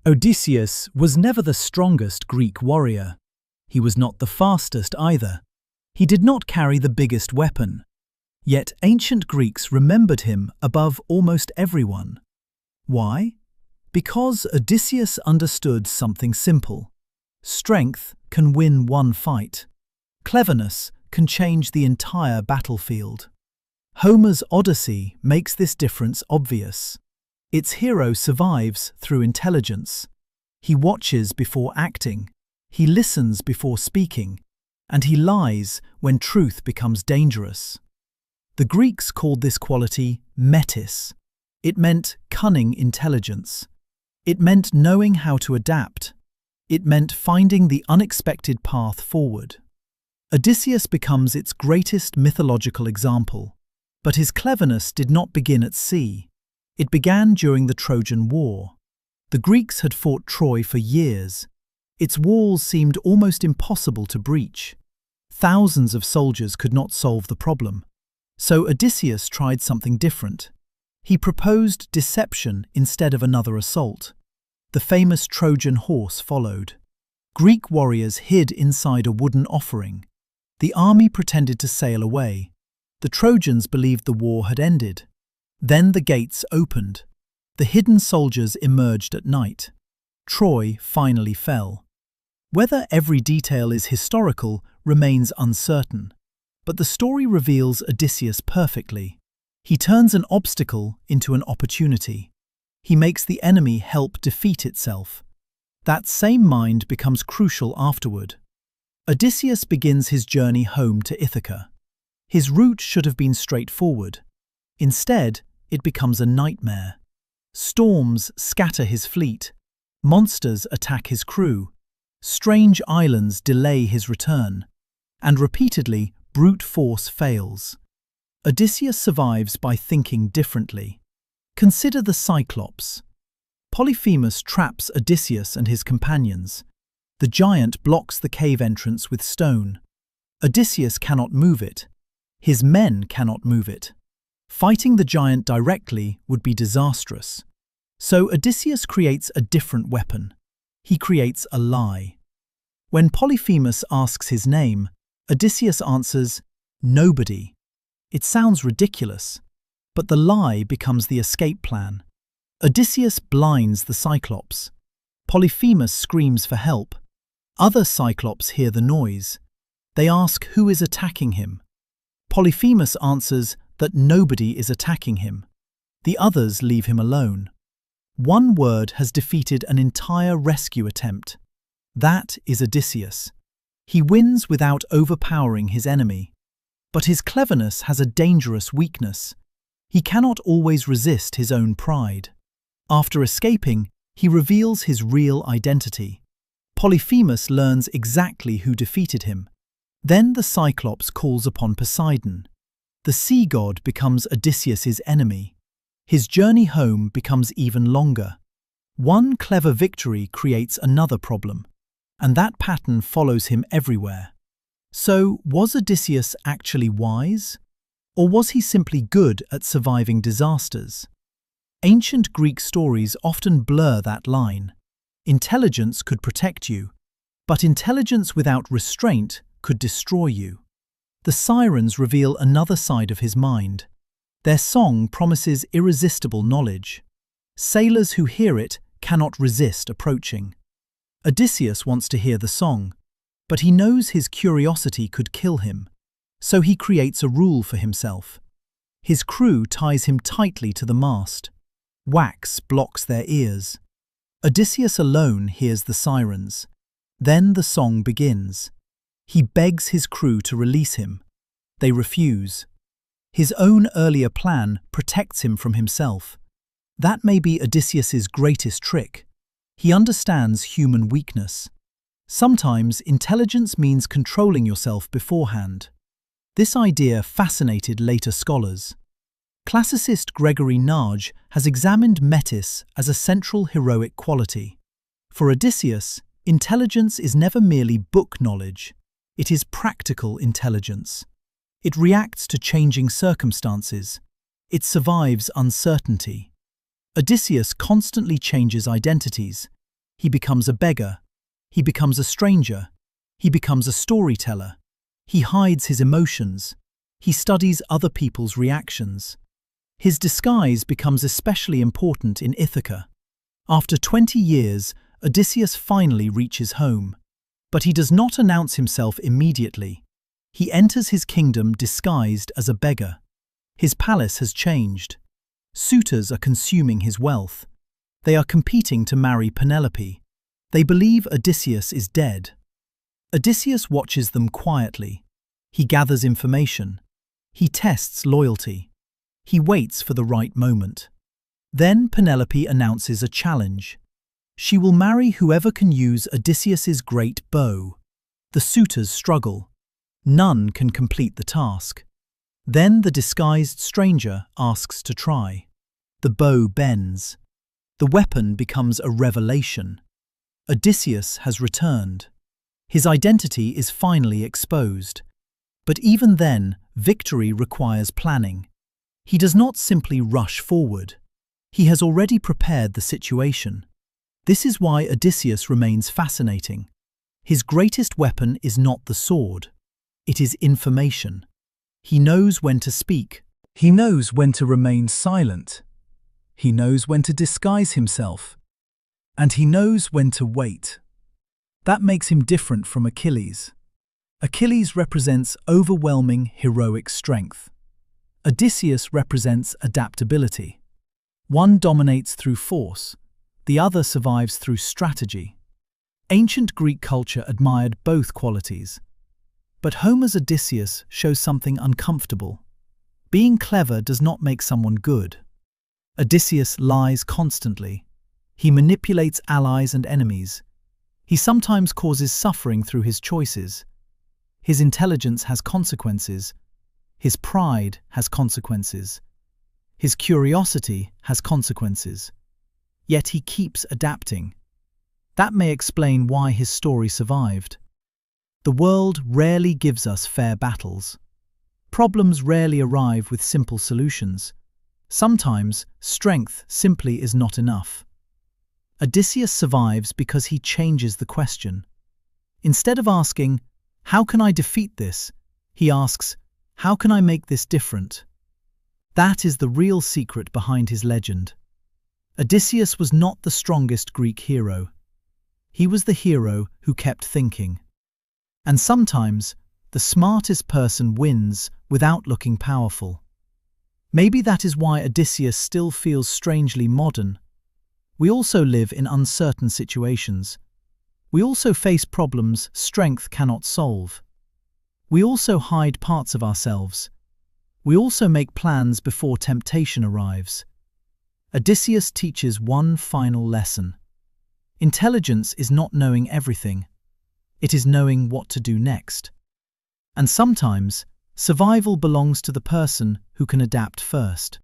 Odysseus was never the strongest Greek warrior. He was not the fastest either. He did not carry the biggest weapon. Yet ancient Greeks remembered him above almost everyone. Why? Because Odysseus understood something simple. Strength can win one fight. Cleverness can change the entire battlefield. Homer's Odyssey makes this difference obvious. Its hero survives through intelligence. He watches before acting, he listens before speaking, and he lies when truth becomes dangerous. The Greeks called this quality metis. It meant cunning intelligence. It meant knowing how to adapt. It meant finding the unexpected path forward. Odysseus becomes its greatest mythological example. But his cleverness did not begin at sea. It began during the Trojan War. The Greeks had fought Troy for years. Its walls seemed almost impossible to breach. Thousands of soldiers could not solve the problem. So Odysseus tried something different. He proposed deception instead of another assault. The famous Trojan Horse followed. Greek warriors hid inside a wooden offering. The army pretended to sail away. The Trojans believed the war had ended. Then the gates opened. The hidden soldiers emerged at night. Troy finally fell. Whether every detail is historical remains uncertain. But the story reveals Odysseus perfectly. He turns an obstacle into an opportunity. He makes the enemy help defeat itself. That same mind becomes crucial afterward. Odysseus begins his journey home to Ithaca. His route should have been straightforward. Instead, it becomes a nightmare. Storms scatter his fleet. Monsters attack his crew. Strange islands delay his return. And repeatedly, brute force fails. Odysseus survives by thinking differently. Consider the Cyclops. Polyphemus traps Odysseus and his companions. The giant blocks the cave entrance with stone. Odysseus cannot move it. His men cannot move it. Fighting the giant directly would be disastrous. So Odysseus creates a different weapon. He creates a lie. When Polyphemus asks his name, Odysseus answers, "Nobody." It sounds ridiculous, but the lie becomes the escape plan. Odysseus blinds the Cyclops. Polyphemus screams for help. Other Cyclops hear the noise. They ask who is attacking him. Polyphemus answers that nobody is attacking him. The others leave him alone. One word has defeated an entire rescue attempt. That is Odysseus. He wins without overpowering his enemy. But his cleverness has a dangerous weakness. He cannot always resist his own pride. After escaping, he reveals his real identity. Polyphemus learns exactly who defeated him. Then the Cyclops calls upon Poseidon. The sea god becomes Odysseus's enemy. His journey home becomes even longer. One clever victory creates another problem, and that pattern follows him everywhere. So, was Odysseus actually wise? Or was he simply good at surviving disasters? Ancient Greek stories often blur that line. Intelligence could protect you, but intelligence without restraint could destroy you. The Sirens reveal another side of his mind. Their song promises irresistible knowledge. Sailors who hear it cannot resist approaching. Odysseus wants to hear the song, but he knows his curiosity could kill him, so he creates a rule for himself. His crew ties him tightly to the mast. Wax blocks their ears. Odysseus alone hears the sirens. Then the song begins. He begs his crew to release him. They refuse. His own earlier plan protects him from himself. That may be Odysseus's greatest trick. He understands human weakness. Sometimes intelligence means controlling yourself beforehand. This idea fascinated later scholars. Classicist Gregory Nagy has examined metis as a central heroic quality. For Odysseus, intelligence is never merely book knowledge. It is practical intelligence. It reacts to changing circumstances. It survives uncertainty. Odysseus constantly changes identities. He becomes a beggar. He becomes a stranger. He becomes a storyteller. He hides his emotions. He studies other people's reactions. His disguise becomes especially important in Ithaca. After 20 years, Odysseus finally reaches home. But he does not announce himself immediately. He enters his kingdom disguised as a beggar. His palace has changed. Suitors are consuming his wealth. They are competing to marry Penelope. They believe Odysseus is dead. Odysseus watches them quietly. He gathers information. He tests loyalty. He waits for the right moment. Then Penelope announces a challenge. She will marry whoever can use Odysseus's great bow. The suitors struggle. None can complete the task. Then the disguised stranger asks to try. The bow bends. The weapon becomes a revelation. Odysseus has returned. His identity is finally exposed. But even then, victory requires planning. He does not simply rush forward. He has already prepared the situation. This is why Odysseus remains fascinating. His greatest weapon is not the sword. It is information. He knows when to speak. He knows when to remain silent. He knows when to disguise himself. And he knows when to wait. That makes him different from Achilles. Achilles represents overwhelming heroic strength. Odysseus represents adaptability. One dominates through force, the other survives through strategy. Ancient Greek culture admired both qualities. But Homer's Odysseus shows something uncomfortable. Being clever does not make someone good. Odysseus lies constantly. He manipulates allies and enemies. He sometimes causes suffering through his choices. His intelligence has consequences. His pride has consequences. His curiosity has consequences. Yet he keeps adapting. That may explain why his story survived. The world rarely gives us fair battles. Problems rarely arrive with simple solutions. Sometimes, strength simply is not enough. Odysseus survives because he changes the question. Instead of asking, "How can I defeat this?" he asks, "How can I make this different?" That is the real secret behind his legend. Odysseus was not the strongest Greek hero. He was the hero who kept thinking. And sometimes, the smartest person wins without looking powerful. Maybe that is why Odysseus still feels strangely modern. We also live in uncertain situations. We also face problems strength cannot solve. We also hide parts of ourselves. We also make plans before temptation arrives. Odysseus teaches one final lesson. Intelligence is not knowing everything. It is knowing what to do next. And sometimes, survival belongs to the person who can adapt first.